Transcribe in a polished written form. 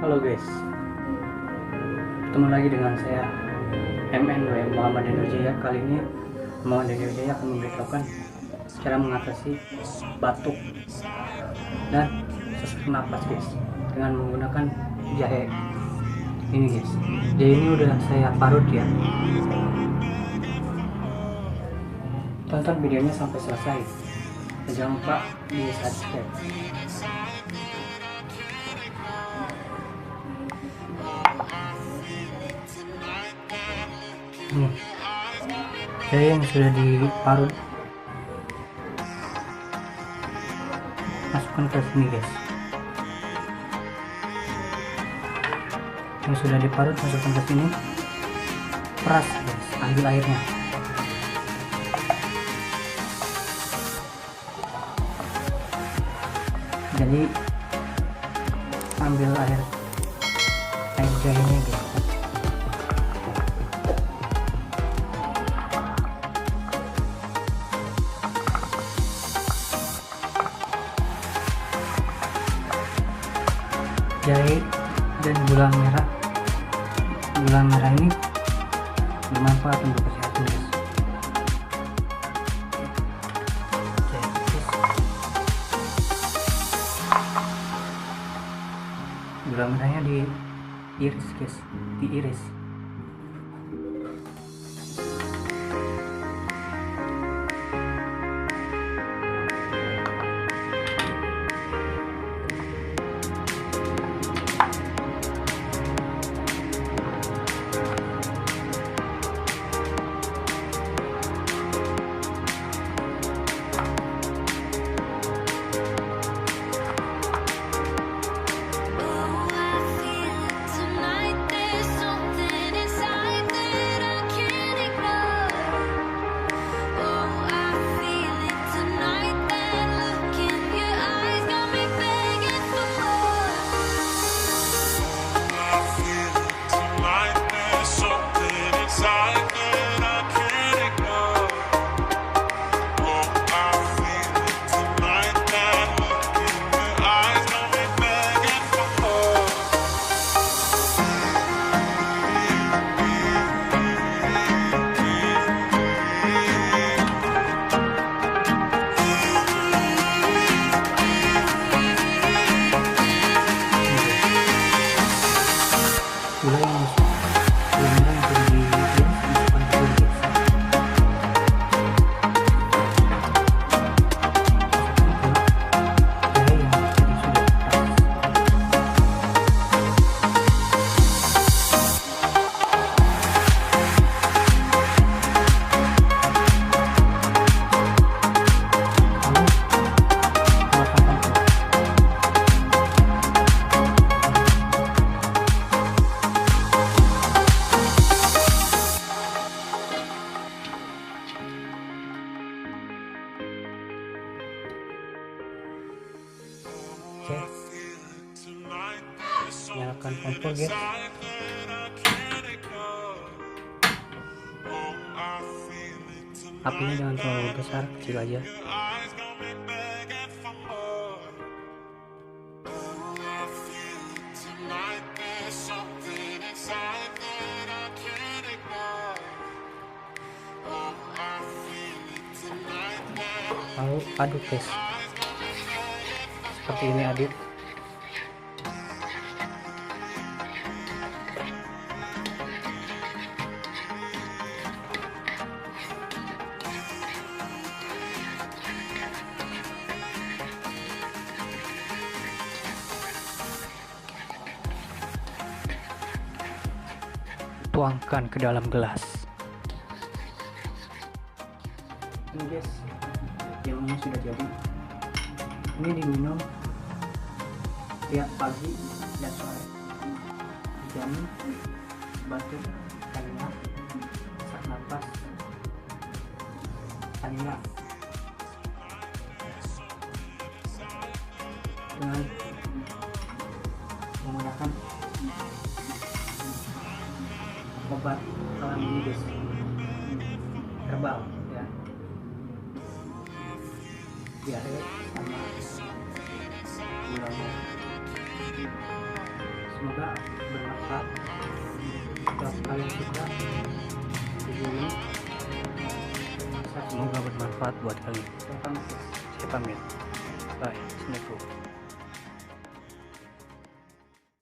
Halo guys, ketemu lagi dengan saya MN Muhammad Nendy. Kali ini Muhammad Nendy akan memberitahukan cara mengatasi batuk dan sesak nafas guys dengan menggunakan jahe. Ini guys, jahe ini udah saya parut ya. Tonton videonya sampai selesai dan jangan lupa di subscribe. Jahe yang sudah diparut masukkan ke sini guys. Yang sudah diparut masukkan ke sini, peras guys, ambil airnya. Jadi ambil air jahenya guys. Jahe dan gula merah. Gula merah ini bermanfaat untuk kesehatan guys. Gula merahnya diiris guys, diiris. Nyalakan kompor guys. Apinya jangan terlalu besar, kecil aja. Lalu aduk guys, seperti ini aduk. Tuangkan ke dalam gelas. Ini guys, jamunya sudah jadi. Ini diminum tiap pagi dan sore. Dijamin batuk, angina, sesak napas, angina. Dengan menggunakan obat ALAMI guys, herbal ya, diare sama gula merah. Semoga bermanfaat. Kalau kalian suka video ini, semoga bermanfaat buat kalian. Saya pamit. Bye. Assalamualaikum.